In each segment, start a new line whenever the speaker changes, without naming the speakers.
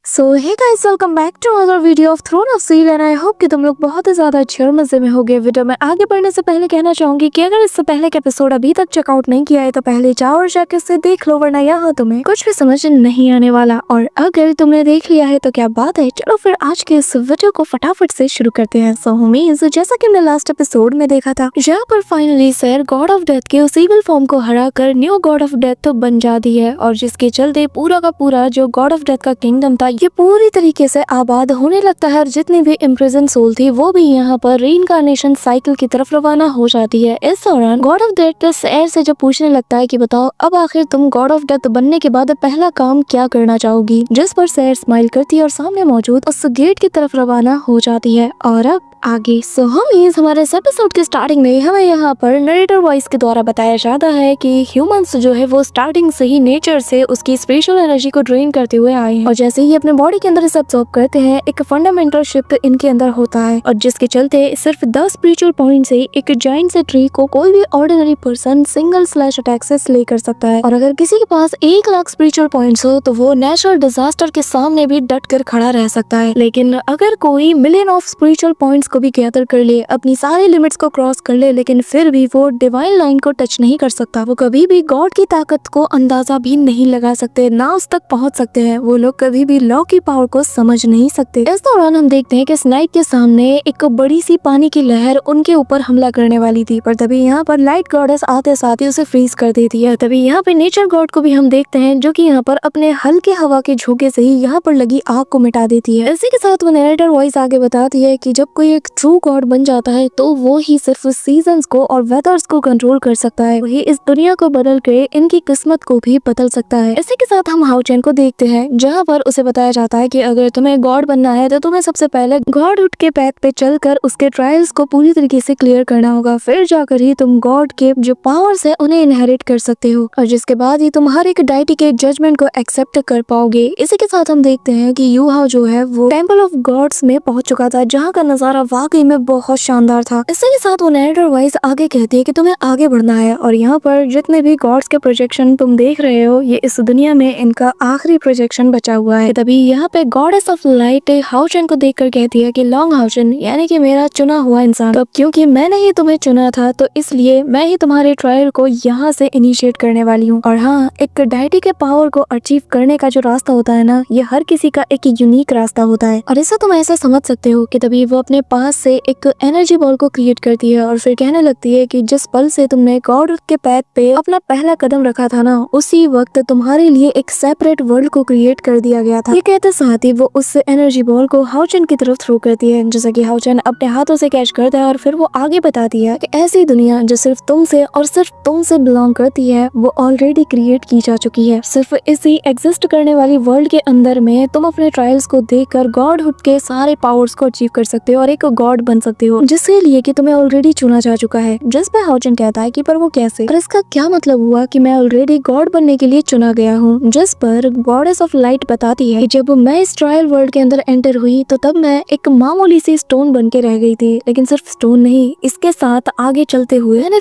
So hey guys, welcome back to another video of Throne of Seal and I hope कि तुम लोग बहुत ही ज्यादा अच्छे और मजे में होगे। वीडियो में आगे बढ़ने से पहले कहना चाहूंगी कि अगर इससे पहले का एपिसोड अभी तक चेकआउट नहीं किया है तो पहले जाओ और जाके इसे देख लो, वरना यहाँ तुम्हें कुछ भी समझ नहीं आने वाला। और अगर तुमने देख लिया है तो क्या बात है, चलो फिर आज के इस वीडियो को फटाफट से शुरू करते हैं। सो होमीज, जैसा कि हमने लास्ट एपिसोड में देखा था, जहाँ पर finally sir God of death के उस इविल फॉर्म को हरा कर न्यू गॉड ऑफ डेथ तो बन जाती है, और जिसके चलते पूरा का पूरा जो गॉड ऑफ डेथ का किंगडम था ये पूरी तरीके से आबाद होने लगता है। और जितनी भी इम्प्रिजन सोल थी वो भी यहाँ पर रीइंकार्नेशन साइकिल की तरफ रवाना हो जाती है। इस दौरान गॉड ऑफ डेथ सैर से जब पूछने लगता है कि बताओ अब आखिर तुम गॉड ऑफ डेथ बनने के बाद पहला काम क्या करना चाहोगी, जिस पर सैर स्माइल करती है और सामने मौजूद उस गेट की तरफ रवाना हो जाती है। और अब आगे सो हमारे इस एपिसोड के स्टार्टिंग में हमें यहाँ पर नरेटर वॉइस के द्वारा बताया जाता है कि ह्यूमंस जो है वो स्टार्टिंग से ही नेचर से उसकी स्पिरिचुअल एनर्जी को ड्रेन करते हुए आए हैं, और जैसे ही अपने बॉडी के अंदर इसे अब्सॉर्ब करते हैं एक फंडामेंटल शिफ्ट इनके अंदर होता है, और जिसके चलते सिर्फ 10 स्पिरिचुअल पॉइंट से एक जाइंट से ट्री को कोई भी ordinary person single slash attack से स्ले कर सकता है। और अगर किसी के पास 1 लाख स्पिरिचुअल पॉइंट्स हो तो वो नेचुरल डिजास्टर के सामने भी डट कर खड़ा रह सकता है। लेकिन अगर कोई मिलियन ऑफ स्पिरिचुअल पॉइंट्स को भी गैदर कर ले, अपनी सारी लिमिट्स को क्रॉस कर ले, लेकिन फिर भी वो डिवाइन लाइन को टच नहीं कर सकता। वो कभी भी गॉड की ताकत को अंदाजा भी नहीं लगा सकते, ना उस तक पहुंच सकते हैं। वो लोग कभी भी लॉ की पावर को समझ नहीं सकते। इस दौरान हम देखते हैं कि स्नाइप के सामने एक बड़ी सी पानी की लहर उनके ऊपर हमला करने वाली थी, पर तभी यहाँ पर लाइट गॉडेस आते साथ ही उसे फ्रीज कर देती है। तभी यहाँ पे नेचर गॉड को भी हम देखते हैं जो कि यहाँ पर अपने हल्के हवा के झोंके से ही यहाँ पर लगी आग को मिटा देती है। इसी के साथ वो नरेटर वॉइस आगे बताती है कि जब कोई एक ट्रू गॉड बन जाता है तो वो ही सिर्फ सीजन्स को और वेदर्स को कंट्रोल कर सकता है, वही इस दुनिया को बदल के इनकी किस्मत को भी बदल सकता है। इसी के साथ हम हाउचेन को देखते हैं जहाँ पर उसे बताया जाता है कि अगर तुम्हें गॉड बनना है तो तुम्हें सबसे पहले गॉडहुड के पैथ पे चलकर उसके ट्रायल्स को पूरी तरीके से क्लियर करना होगा, फिर जाकर ही तुम गॉड के जो पावर्स है उन्हें इनहेरिट कर सकते हो, और जिसके बाद ही तुम हर एक डाइटी के जजमेंट को एक्सेप्ट कर पाओगे। इसी के साथ हम देखते हैं कि यूहाओ जो है वो टेंपल ऑफ गॉड्स में पहुंच चुका था, जहाँ का नजारा वाकई में बहुत शानदार था। इसी के साथ वो नरेटर वॉइस आगे कहती है कि तुम्हें आगे बढ़ना है, और यहाँ पर जितने भी गॉड्स के प्रोजेक्शन तुम देख रहे हो ये इस दुनिया में इनका आखिरी प्रोजेक्शन बचा हुआ है। तभी यहाँ पे गॉडेस ऑफ लाइट हाउचेन को देखकर कहती है कि लॉन्ग हाउचेन, यानी कि मेरा चुना हुआ इंसान, तो क्योंकि मैंने ही तुम्हें चुना था तो इसलिए मैं ही तुम्हारे ट्रायल को यहाँ से इनिशिएट करने वाली हूँ। और हाँ, एक डायटी के पावर को अचीव करने का जो रास्ता होता है ना, ये हर किसी का एक यूनिक रास्ता होता है, और इसे तुम ऐसा समझ सकते हो कि तभी वो अपने पास से एक एनर्जी बॉल को क्रिएट करती है और फिर कहने लगती है कि जिस पल से तुमने गॉड के पैथ पे अपना पहला कदम रखा था ना, उसी वक्त तुम्हारे लिए एक सेपरेट वर्ल्ड को क्रिएट कर दिया गया था। ये कहते साथ ही वो उस एनर्जी बॉल को हाउचेन की तरफ थ्रो करती है, जैसा कि हाउचेन अपने हाथों से कैच करता है, और फिर वो आगे बताती है कि ऐसी दुनिया जो सिर्फ तुमसे और सिर्फ तुमसे बिलोंग करती है वो ऑलरेडी क्रिएट की जा चुकी है। सिर्फ इसी एग्जिस्ट करने वाली वर्ल्ड के अंदर में तुम अपने ट्रायल्स को देखकर गॉडहुड के सारे पावर्स को अचीव कर सकते हो और एक गॉड बन सकते हो, जिसके लिए कि तुम्हें ऑलरेडी चुना जा चुका है। जिस पे हाउचेन कहता है कि पर वो कैसे, और इसका क्या मतलब हुआ कि मैं ऑलरेडी गॉड बनने के लिए चुना गया हूँ। जिस पर गॉडेस ऑफ लाइट बताती है कि जब मैं इस ट्रायल वर्ल्ड के अंदर एंटर हुई तो तब मैं एक मामूली सी स्टोन बन के रह गई थी, लेकिन सिर्फ स्टोन नहीं, इसके साथ आगे चलते हुए मैं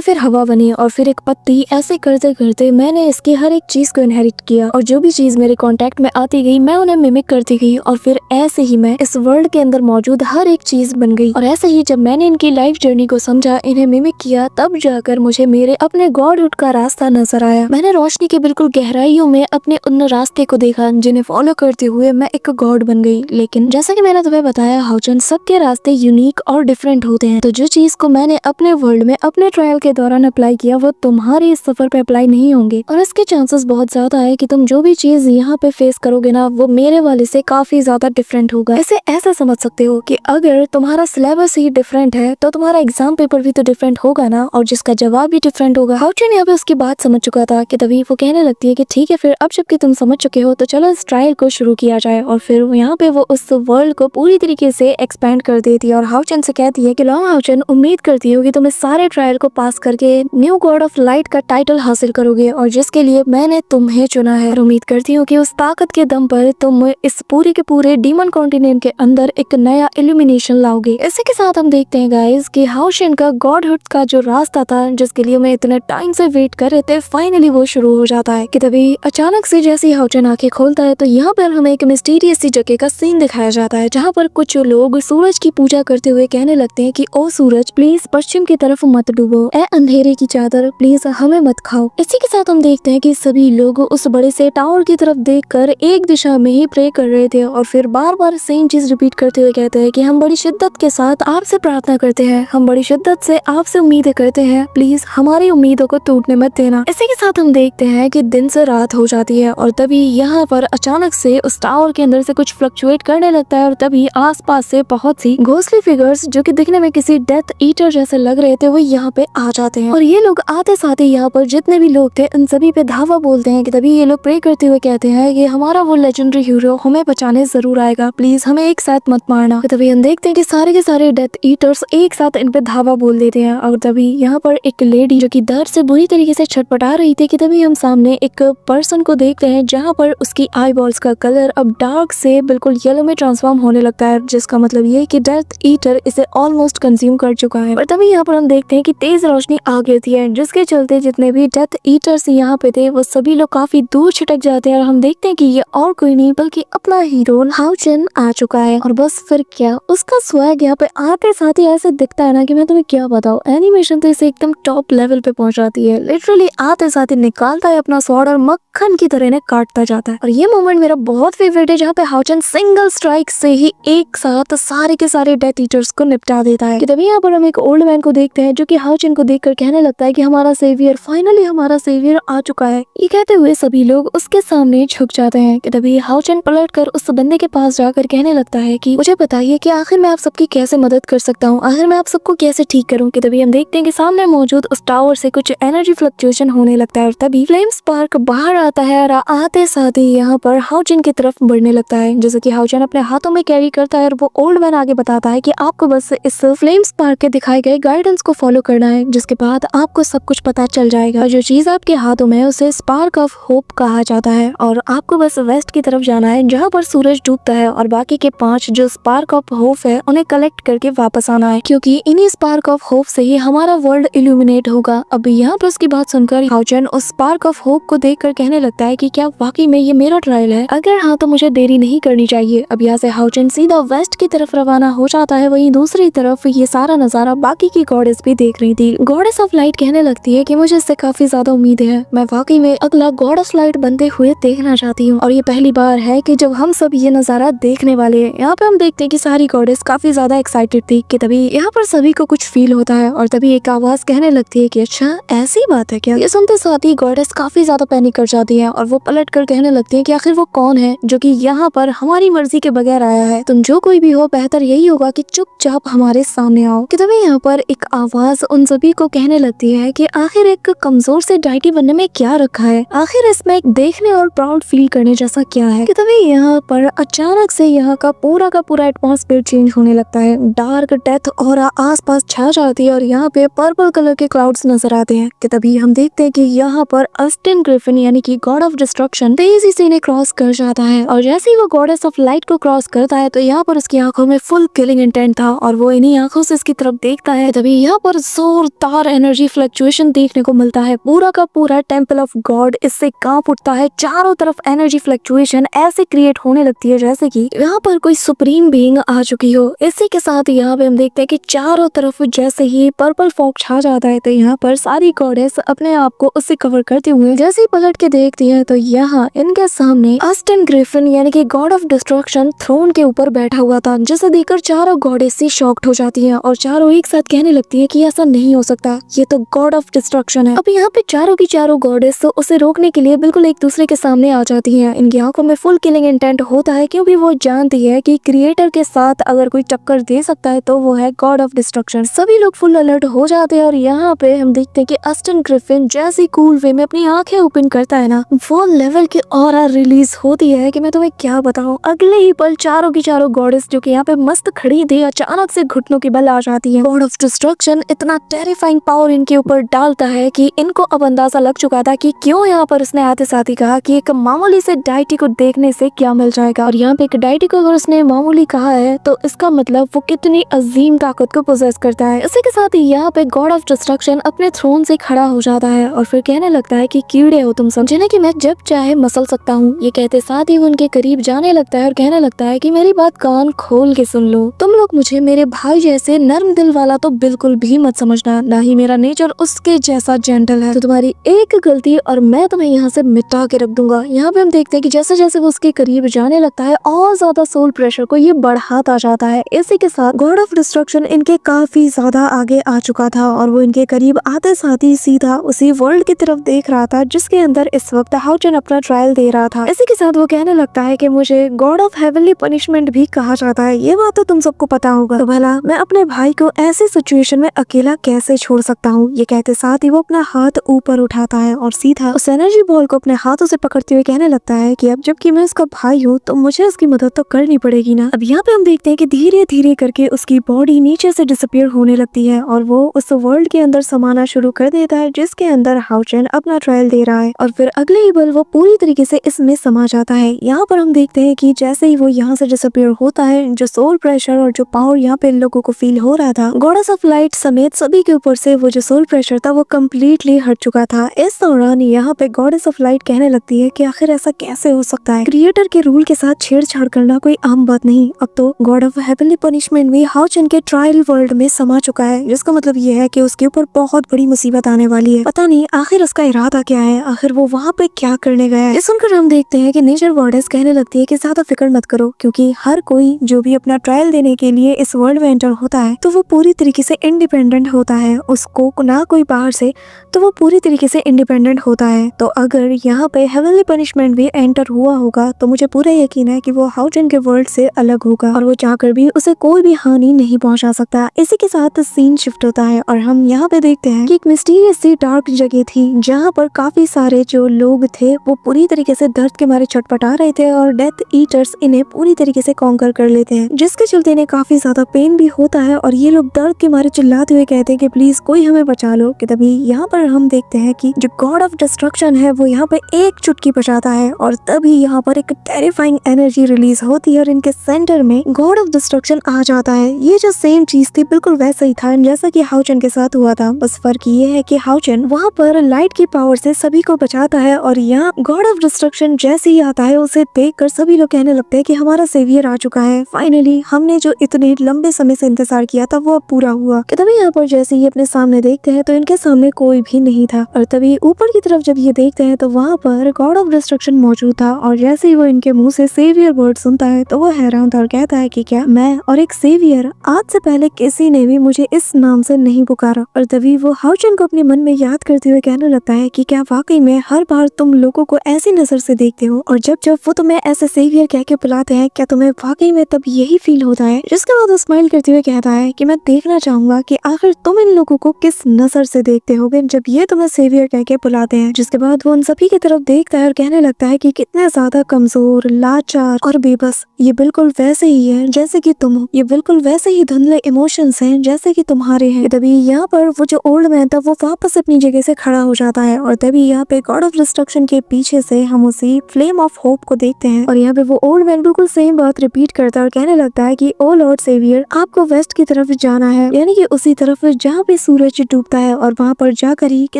फिर हवा बनी, और फिर एक पत्ती, ऐसे करते करते मैंने इसकी हर एक चीज को इनहेरिट किया, और जो भी चीज मेरे कांटेक्ट में आती गई मैं उन्हें मिमिक करती गई, और फिर ऐसे ही मैं इस वर्ल्ड के अंदर मौजूद हर एक चीज बन गई। और ऐसे ही जब मैंने इनकी लाइफ जर्नी को समझा, इन्हें मिमिक किया, तब जाकर मुझे मेरे अपने गॉडहुड का रास्ता नजर आया। मैंने रोशनी के बिल्कुल गहराइयों में अपने उन रास्ते को देखा जिन्हें फॉलो करते हुए मैं एक गॉड बन गई। लेकिन जैसा कि मैंने तुम्हें बताया हाउचेन, सबके रास्ते यूनिक और डिफरेंट होते हैं, तो जो चीज को मैंने अपने वर्ल्ड में अपने ट्रायल के दौरान अप्लाई किया वो तुम्हारे इस सफर पे अप्लाई नहीं होंगे, और इसके चांसेस बहुत ज्यादा है कि तुम जो भी चीज यहाँ पे फेस करोगे ना वो मेरे वाले से काफी ज्यादा डिफरेंट होगा। इसे ऐसा समझ सकते हो कि अगर तुम्हारा सिलेबस ही डिफरेंट है तो तुम्हारा एग्जाम पेपर भी तो डिफरेंट होगा ना, और जिसका जवाब भी डिफरेंट होगा। हाउचेन यहाँ पे उसकी बात समझ चुका था कि तभी वो कहने लगती है कि ठीक है, फिर अब जबकि तुम समझ चुके हो तो चलो इस ट्रायल को शुरू किया जाए, और फिर यहाँ पे वो उस वर्ल्ड को पूरी तरीके से एक्सपेंड कर देती है, और हाउचेन से कहती है कि लॉन्ग हाउचेन, उम्मीद करती हूँ कि तुम इस सारे ट्रायल को पास करके न्यू गॉड ऑफ लाइट का टाइटल हासिल करोगे, और जिसके लिए मैंने तुम्हें चुना है, और उम्मीद करती हूँ कि उस ताकत के दम पर तुम इस पूरे के पूरे डीमन कॉन्टिनेंट के अंदर एक नया क्या इल्यूमिनेशन लाओगे। इसी के साथ हम देखते हैं गाइस कि हाउशन का गॉडहुड का जो रास्ता था जिसके लिए मैं इतने टाइम से वेट कर रहे थे, फाइनली वो शुरू हो जाता है कि तभी अचानक से जैसे हाउचन आंखें खोलता है तो यहाँ पर हमें एक मिस्टीरियस सी जगह का सीन दिखाया जाता है जहाँ पर कुछ लोग सूरज की पूजा करते हुए कहने लगते हैं कि ओ सूरज प्लीज पश्चिम की तरफ मत डूबो, ए अंधेरे की चादर प्लीज हमें मत खाओ। इसी के साथ हम देखते हैं कि सभी लोग उस बड़े से टावर की तरफ देखकर एक दिशा में ही प्रे कर रहे थे और फिर बार बार सेम चीज रिपीट करते हुए कहते हैं कि हम बड़ी शिद्दत के साथ आपसे प्रार्थना करते हैं, हम बड़ी शिद्दत से आपसे उम्मीदें करते हैं, प्लीज हमारी उम्मीदों को टूटने मत देना। इसी के साथ हम देखते हैं कि दिन से रात हो जाती है और तभी यहाँ पर अचानक से उस टावर के अंदर से कुछ फ्लक्चुएट करने लगता है और तभी आसपास से बहुत सी घोंसली फिगर्स जो कि दिखने में किसी डेथ ईटर जैसे लग रहे थे वो यहाँ पे आ जाते हैं और ये लोग आते साथ ही यहाँ पर जितने भी लोग थे उन सभी पे धावा बोलते हैं कि तभी ये लोग प्रे करते हुए कहते हैं कि हमारा वो लेजेंडरी हीरो हमें बचाने जरूर आएगा, प्लीज हमें एक साथ मत मारना। तभी हम देखते हैं कि सारे के सारे डेथ ईटर्स एक साथ इन पे धावा बोल देते हैं और तभी यहाँ पर एक लेडी जो कि दर्द से बुरी तरीके से छटपटा रही थी कि तभी हम सामने एक पर्सन को देखते हैं जहाँ पर उसकी आई बॉल्स का कलर अब डार्क से बिल्कुल येलो में ट्रांसफॉर्म होने लगता है, जिसका मतलब ये कि डेथ ईटर इसे ऑलमोस्ट कंज्यूम कर चुका है। और तभी यहाँ पर हम देखते हैं कि तेज रोशनी आ गिरती है जिसके चलते जितने भी डेथ ईटर्स यहाँ पे थे वो सभी लोग काफी दूर छिटक जाते हैं और हम देखते हैं कि ये और कोई नहीं बल्कि अपना हीरो हाउचन आ चुका है। और बस फिर क्या उसका स्वैग यहाँ पे आते साथ ही ऐसे दिखता है ना कि मैं तुम्हें क्या बताऊं, एनिमेशन तो इसे एकदम टॉप लेवल पे पहुंच जाती है। लिटरली आते साथ ही निकालता है अपना स्वॉर्ड और मक्खन की तरह ने काटता जाता है और ये मोमेंट मेरा बहुत फेवरेट है जहाँ पे हाउचन सिंगल स्ट्राइक से ही एक साथ सारे के सारे डेथ ईटर्स को निपटा देता है। कि तभी यहाँ पर हम एक ओल्ड मैन को देखते हैं जो कि हाउचन को देखकर कहने लगता है कि हमारा सेवियर फाइनली हमारा सेवियर आ चुका है। ये कहते हुए सभी लोग उसके सामने झुक जाते हैं कि तभी हाउचन पलटकर उस बंदे के पास जाकर कहने लगता है कि मुझे बताइए कि आखिर मैं आप सबकी कैसे मदद कर सकता हूँ, आखिर मैं आप सबको कैसे ठीक करूँ। कि तभी हम देखते हैं कि सामने मौजूद उस टावर से कुछ एनर्जी फ्लक्चुएशन होने लगता है और तभी फ्लेम स्पार्क बाहर आता है और आते साथ ही यहाँ पर हाउचन की तरफ बढ़ने लगता है जैसे कि हाउचन अपने हाथों में कैरी करता है और वो ओल्ड मैन आगे बताता है कि आपको बस इस फ्लेम स्पार्क के दिखाए गए गाइडेंस को फॉलो करना है जिसके बाद आपको सब कुछ पता चल जाएगा। जो चीज आपके हाथों में है उसे स्पार्क ऑफ होप कहा जाता है और आपको बस वेस्ट की तरफ जाना है जहाँ पर सूरज डूबता है और बाकी के 5 जो स्पार्क ऑफ होप है उन्हें कलेक्ट करके वापस आना है क्योंकि इन्हीं स्पार्क ऑफ होप से ही हमारा वर्ल्ड इल्यूमिनेट होगा। अब यहाँ पर उसकी बात सुनकर हाउचन उस स्पार्क ऑफ होप को देखकर कहने लगता है कि क्या वाकई में ये मेरा ट्रायल है, अगर हाँ तो मुझे देरी नहीं करनी चाहिए। अब यहाँ से हाउचन सीधा वेस्ट की तरफ रवाना हो जाता है। वहीं दूसरी तरफ ये सारा नजारा बाकी की गॉडेस भी देख रही थी। गॉडेस ऑफ लाइट कहने लगती है कि मुझे इससे काफी ज्यादा उम्मीद है, मैं वाकई में अगला गॉड ऑफ लाइट बनते हुए देखना चाहती हूँ और ये पहली बार है कि जब हम सब ये नजारा देखने वाले हैं। यहाँ पे हम देखते हैं कि सारी गॉडेस काफी ज्यादा एक्साइटेड थी कि तभी यहाँ पर सभी को कुछ फील होता है और तभी एक आवाज कहने लगती है कि अच्छा ऐसी बात है क्या। ये सुनते साथ ही गॉडेस काफी ज्यादा पैनिक कर जाती है और वो पलट कर कहने लगती है कि आखिर वो कौन है जो कि यहाँ पर हमारी मर्जी के बगैर आया है, तुम जो कोई भी हो बेहतर यही होगा कि चुपचाप हमारे सामने आओ। कि तभी यहाँ पर एक आवाज उन सभी को कहने लगती है कि आखिर एक कमजोर से डाइटी बनने में क्या रखा है, आखिर इसमें एक देखने और प्राउड फील करने जैसा क्या है। कि तभी यहाँ पर अचानक से यहाँ का पूरा एटमॉस्फेयर चेंज होने लगता है, डार्क डेथ और आसपास छा जाती है और यहाँ पे पर्पल कलर के क्लाउड्स नजर आते हैं। कि तभी हम देखते हैं कि यहाँ पर अस्टिन ग्रिफिन यानी कि गॉड ऑफ डिस्ट्रक्शन तेजी से इन्हें क्रॉस कर जाता है और जैसे ही वो गॉडेस ऑफ लाइट को क्रॉस करता है तो यहाँ पर उसकी आंखों में फुल किलिंग इंटेंट था और वो इन्हीं आंखों से इसकी तरफ देखता है। तभी यहाँ पर जोरदार एनर्जी फ्लक्चुएशन देखने को मिलता है, पूरा का पूरा टेम्पल ऑफ गॉड इससे कांप उठता है। चारों तरफ एनर्जी फ्लक्चुएशन ऐसे क्रिएट होने लगती है जैसे कि यहाँ पर कोई सुप्रीम बीइंग आ चुकी हो। इसी के साथ यहाँ पे हम देखते हैं कि चारों तरफ जैसे ही पर्पल फॉग छा जाता है तो यहाँ पर सारी गॉडेस अपने आप को उससे कवर करते हुए जैसे ही पलट के देखती है तो यहाँ इनके सामने अस्टिन ग्रिफिन यानी कि गॉड ऑफ डिस्ट्रक्शन थ्रोन के ऊपर बैठा हुआ था, जिसे देखकर चारों गॉडेस से शॉक्ड हो जाती हैं और चारों एक साथ कहने लगती है कि ऐसा नहीं हो सकता, ये तो गॉड ऑफ डिस्ट्रक्शन है। अब यहाँ पे चारों की चारों गॉडेस तो उसे रोकने के लिए बिल्कुल एक दूसरे के सामने आ जाती हैं। इनकी आंखों में फुल किलिंग इंटेंट होता है क्योंकि वो जानती है कि क्रिएटर के साथ अगर कोई टक्कर दे सकता है तो वो है गॉड ऑफ डिस्ट्रक्शन। सभी लोग फुल अलर्ट हो जाते हैं और यहाँ पे हम देखते हैं कि अस्टिन ग्रिफिन जैसे कूल वे में अपनी आंखें ओपन करता है ना, वो लेवल की ऑरा रिलीज होती है कि मैं तुम्हें क्या बताऊं। अगले ही पल चारों की चारों गॉडेस जो कि यहाँ पे मस्त खड़ी थी, अचानक से घुटनों की बल आ जाती है। गॉड ऑफ डिस्ट्रक्शन इतना टेरिफाइंग पावर इनके ऊपर डालता है कि इनको अब अंदाजा लग चुका था कि क्यों यहाँ पर उसने आते साथ ही कहा कि एक मामूली से डाइटी को देखने से क्या मिल जाएगा। और यहाँ पे एक डाइटी को अगर उसने मामूली कहा है तो इसका मतलब वो कितनी अजीम ताकत को पोजेस करता है। इसी के साथ ही यहाँ पे गॉड ऑफ डिस्ट्रक्शन अपने थ्रोन से खड़ा हो जाता है और फिर कहने लगता है कि कीड़े हो तुम, समझे ना कि मैं जब चाहे मसल सकता हूँ। ये कहते साथ ही वो उनके करीब जाने लगता है और कहने लगता है कि मेरी बात कान खोल के सुन लो, तुम लोग मुझे मेरे भाई जैसे नर्म दिल वाला तो बिल्कुल भी मत समझना, ना ही मेरा नेचर उसके जैसा जेंटल है। तो तुम्हारी एक गलती और मैं तुम्हें यहाँ से मिटा के रख दूंगा। यहाँ पे हम देखते हैं कि जैसे जैसे वो उसके करीब जाने लगता है और ज्यादा सोल प्रेशर को ये बढ़ाता जाता है। इसी के साथ गॉड ऑफ डिस्ट्रक्शन इनके काफी ज्यादा आगे आ चुका था और वो इनके करीब आते साथ ही सीधा उसी वर्ल्ड की तरफ देख रहा था जिसके अंदर इस वक्त हाउचन अपना ट्रायल दे रहा था। इसी के साथ वो कहने लगता है कि मुझे गॉड ऑफ हेवनली पनिशमेंट भी कहा जाता है, ये बात तो तुम सबको पता होगा, तो भला मैं अपने भाई को ऐसी सिचुएशन में अकेला कैसे छोड़ सकता हूँ। ये कहते साथ ही वो अपना हाथ ऊपर उठाता है और सीधा उस एनर्जी बॉल को अपने हाथों से पकड़ते हुए कहने लगता है कि अब जबकि मैं उसका भाई हूँ तो मुझे उसकी मदद तो करनी पड़ेगी ना। अब यहाँ पे हम देखते हैं कि धीरे धीरे करके उसकी बॉडी नीचे से डिसअपीयर होने लगती है और वो उस वर्ल्ड के अंदर समाना शुरू कर देता है जिसके अंदर हाउचन अपना ट्रायल दे रहा है और फिर अगले ही पल वो पूरी तरीके से इसमें समा जाता है। यहाँ पर हम देखते हैं कि जैसे ही वो यहाँ से डिसअपीयर होता है, जो सोल प्रेशर और जो पावर यहाँ पे लोगों को फील हो रहा था, गॉडेस ऑफ लाइट समेत सभी के ऊपर से वो जो सोल प्रेशर था वो कम्प्लीटली हट चुका था। इस दौरान यहाँ पे गॉडेस ऑफ लाइट कहने लगती है कि आखिर ऐसा कैसे हो सकता है, क्रिएटर के रूल के साथ छेड़छाड़ करना कोई आम बात नहीं। अब तो गॉड ऑफ हेवनली पनिशमेंट भी हाउचन के ट्रायल वर्ल्ड में समा चुका है, जिसका मतलब ये है कि उसके ऊपर बहुत बड़ी मुसीबत आने वाली है। पता नहीं आखिर उसका इरादा क्या है, आखिर वो वहाँ पे क्या करने गया है। ये सुनकर हम देखते हैं कि नेचर गॉडेस कहने लगती है कि ज्यादा फिक्र मत करो, क्योंकि हर कोई जो भी अपना ट्रायल देने के लिए इस वर्ल्ड में एंटर होता है तो वो पूरी तरीके से इंडिपेंडेंट होता है, उसको ना कोई बाहर से, तो वो पूरी तरीके से इंडिपेंडेंट होता है। तो अगर यहाँ पे हेवनली पनिशमेंट भी एंटर हुआ होगा तो मुझे पूरा यकीन है कि वो हाउचन के वर्ल्ड से अलग होगा और वो चाहकर भी उसे कोई भी हानि नहीं पहुंचा सकता। इसी के साथ सीन शिफ्ट होता है और हम यहाँ पे देखते हैं कि एक मिस्टीरियस सी डार्क जगह थी जहाँ पर काफी सारे जो लोग थे वो पूरी तरीके से दर्द के मारे छटपटा रहे थे और डेथ ईटर्स इन्हें पूरी तरीके से कॉन्कर कर लेते हैं, जिसके चलते इन्हें काफी ज्यादा पेन भी होता है और ये लोग दर्द के मारे चिल्लाते हुए कहते हैं कि प्लीज कोई हमें बचा लो। कि तभी यहाँ पर हम देखते हैं कि जो गॉड ऑफ डिस्ट्रक्शन है वो यहाँ पे एक चुटकी बजाता है और तभी यहाँ पर एक टेरिफाइंग एनर्जी रिलीज होती है और इनके सेंटर में गॉड ऑफ डिस्ट्रक्शन आ जाता है। ये जो सेम चीज थी बिल्कुल वैसा ही था जैसा कि हाउचन के साथ हुआ था, बस फर्क ये है कि हाउचन वहाँ पर लाइट की पावर से सभी को बचाता है और यहाँ गॉड ऑफ डिस्ट्रक्शन जैसे ही आता है उसे देखकर सभी लोग कहने लगते हैं कि हमारा सेवियर आ चुका है, फाइनली हमने जो इतने लंबे समय से इंतजार किया था वो अब पूरा हुआ। कि तभी यहाँ पर जैसे ही अपने सामने देखते हैं तो इनके सामने कोई भी नहीं था और तभी ऊपर की तरफ जब ये देखते हैं तो वहाँ पर गॉड ऑफ डिस्ट्रक्शन मौजूद था और जैसे ही वो इनके मुंह से सेवियर वर्ड सुनता है तो वो हैरान था और कहता है कि क्या मैं और एक सेवियर, आज से पहले किसी ने भी मुझे इस नाम से नहीं पुकारा। और तभी वो हाउचन को अपने मन में याद करते हुए कहने लगता है कि क्या वाकई में हर बार तुम लोगों को ऐसी नजर से देखते हो और जब जब वो तुम्हें ऐसे सेवियर कह के बुलाते हैं क्या तुम्हें वाकई में तब यही फील होता है। जिसके बाद वो स्माइल करते हुए कहता है कि मैं देखना चाहूंगा कि आखिर तुम इन लोगों को किस नजर से देखते होगे जब ये तुम्हें सेवियर कह के बुलाते हैं। जिसके बाद वो उन सभी की तरफ देखता है और कहने लगता है कि कितने ज्यादा कमजोर, लाचार और बेबस ये बिल्कुल वैसे ही है जैसे कि तुम हो, ये बिल्कुल वैसे ही धुंधले इमोशंस हैं जैसे कि तुम्हारे हैं। तभी यहाँ पर वो जो ओल्ड मैन था वो वापस अपनी जगह से खड़ा हो जाता है और तभी यहाँ पे गॉड ऑफ डिस्ट्रक्शन के पीछे से हम उसी फ्लेम ऑफ होप को देखते हैं और यहाँ पे वो ओल्ड मैन बिल्कुल सेम बात रिपीट करता है और कहने लगता है कि ओ लॉर्ड सेवियर, आपको वेस्ट की तरफ जाना है, यानी कि उसी तरफ जहाँ पे सूरज डूबता है और वहाँ पर जाकर ही। कि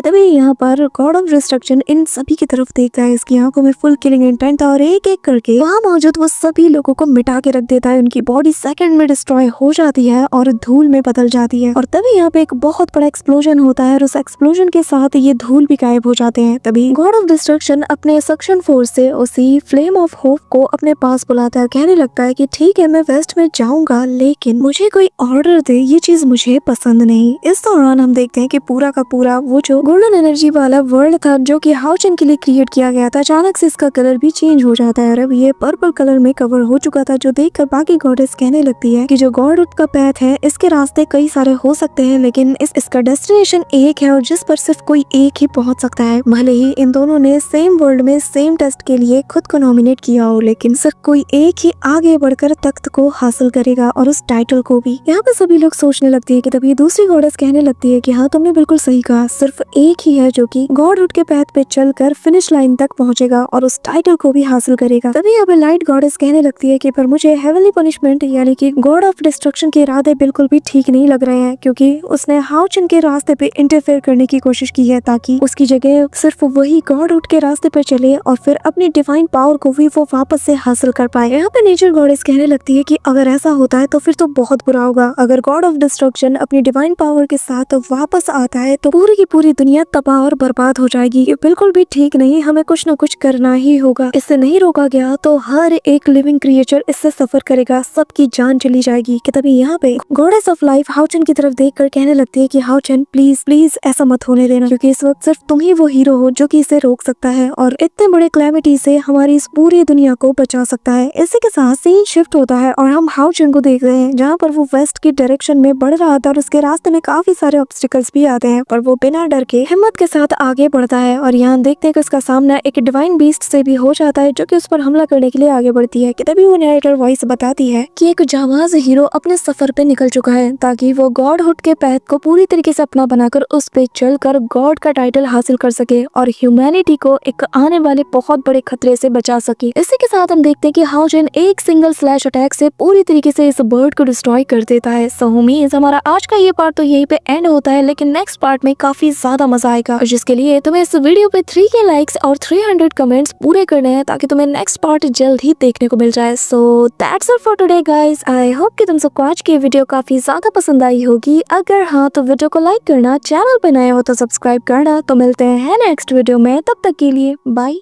तभी यहाँ पर गॉड ऑफ डिस्ट्रक्शन इन सभी की तरफ देखता है, इसकी आंखों में फुल किलिंग इंटेंट था और एक एक करके वहाँ मौजूद वो सभी लोगों को मिटा के रख देता है। उनकी बॉडी सेकंड में डिस्ट्रॉय हो जाती है और धूल में बदल जाती है और तभी यहाँ पे एक बहुत बड़ा एक्सप्लोजन होता है और उस एक्सप्लोजन के साथ ये धूल भी गायब हो जाते हैं। तभी गॉड ऑफ डिस्ट्रक्शन अपने सक्शन फोर्स से उसी फ्लेम ऑफ होप को अपने पास बुलाता है, कहने लगता है कि ठीक है मैं वेस्ट में जाऊंगा लेकिन मुझे कोई ऑर्डर दे, ये चीज मुझे पसंद नहीं। इस दौरान हम देखते हैं कि पूरा का पूरा वो जो गोल्डन एनर्जी वाला वर्ल्ड था जो कि हाउचन के लिए क्रिएट किया गया था, अचानक से इसका कलर भी चेंज हो जाता है और अब ये पर्पल कलर में कवर हो चुका था, जो देखकर बाकी गॉडेस कहने लगती है कि जो गॉड का पैथ है इसके रास्ते कई सारे हो सकते हैं लेकिन इसका डेस्टिनेशन एक है और जिस पर सिर्फ कोई एक ही पहुंच सकता है। भले ही इन दोनों ने सेम वर्ल्ड में सेम टेस्ट के लिए खुद को नॉमिनेट किया हो, लेकिन सिर्फ कोई एक ही आगे बढ़कर तख्त को हासिल करेगा और उस टाइटल को भी। यहाँ पे सभी लोग सोचने लगती है कि तभी दूसरी गॉडेस कहने लगती है कि हाँ तुमने बिल्कुल सही कहा, सिर्फ एक ही है जो कि गॉडहुड के पैथ पे चलकर फिनिश लाइन तक पहुंचेगा और उस टाइटल को भी हासिल करेगा। तभी यहाँ पे लाइट गॉडेस कहने लगती है कि पर मुझे हेवनली पनिशमेंट यानी कि गॉड ऑफ डिस्ट्रक्शन के इरादे बिल्कुल भी ठीक नहीं लग रहे हैं, क्योंकि उसने हाउचिन के रास्ते पे इंटरफेयर करने की कोशिश की है ताकि उसकी जगह सिर्फ वही गॉडहुड के रास्ते पे चले और फिर अपनी डिवाइन पावर को भी वो वापस से हासिल कर पाए। यहाँ पे नेचर गॉडेस कहने लगती है कि अगर ऐसा होता है तो फिर तो बहुत बुरा होगा। अगर गॉड ऑफ डिस्ट्रक्शन अपनी डिवाइन पावर के साथ वापस आता है तो पूरी की पूरी दुनिया तबाह और बर्बाद हो जाएगी। ये बिल्कुल भी ठीक नहीं, हमें कुछ न कुछ करना ही होगा। इससे नहीं रोका गया तो हर एक लिविंग क्रिएचर इससे सफर करेगा, सबकी जान चली जाएगी। कि तभी यहाँ पे गॉडेस ऑफ लाइफ हाउचिन की तरफ देखकर कहने लगती है कि हाउचिन प्लीज प्लीज ऐसा मत होने देना, क्योंकि इस वक्त सिर्फ तुम ही वो हीरो हो जो कि इसे रोक सकता है और इतने बड़े क्लैमिटी से हमारी इस पूरी दुनिया को बचा सकता है। इसी के साथ सीन शिफ्ट होता है और हम हाउचिन को देख रहे हैं जहाँ पर वो वेस्ट की डायरेक्शन में बढ़ रहा था और उसके रास्ते में काफी सारे ऑब्स्टिकल्स भी आते हैं, पर वो बिना डर के हिम्मत के साथ आगे बढ़ता है। और यहाँ देखते हैं कि उसका सामना एक डिवाइन बीस्ट से भी हो जाता है जो कि उस पर हमला करने के लिए आगे बढ़ती है। कि तभी वो नरेटर वॉइस बताती है कि एक जाबाज हीरो अपने सफर पे निकल चुका है ताकि वो गॉडहुड के पैथ को पूरी तरीके से अपना बनाकर उस पे चलकर गॉड का टाइटल हासिल कर सके और ह्यूमैनिटी को एक आने वाले बहुत बड़े खतरे से बचा सके। इसी के साथ हम देखते हैं कि हाउचिन एक सिंगल स्लैश अटैक से पूरी तरीके से इस बर्ड को डिस्ट्रॉय कर देता है। सो उम्मीद हमारा आज का ये पार्ट तो यहीं पे एंड होता है, लेकिन नेक्स्ट पार्ट में काफी ज्यादा मजा आएगा और जिसके लिए तुम्हें इस वीडियो पे 3K लाइक्स और 300 कमेंट्स पूरे करने हैं ताकि तुम्हें नेक्स्ट पार्ट जल्द ही देखने को मिल जाए। So that's it for today guys. I hope कि तुम सबको आज की वीडियो काफी ज्यादा पसंद आई होगी। अगर हाँ तो वीडियो को लाइक करना, चैनल पे नए हो तो सब्सक्राइब करना। तो मिलते हैं नेक्स्ट वीडियो में, तब तक के लिए बाय।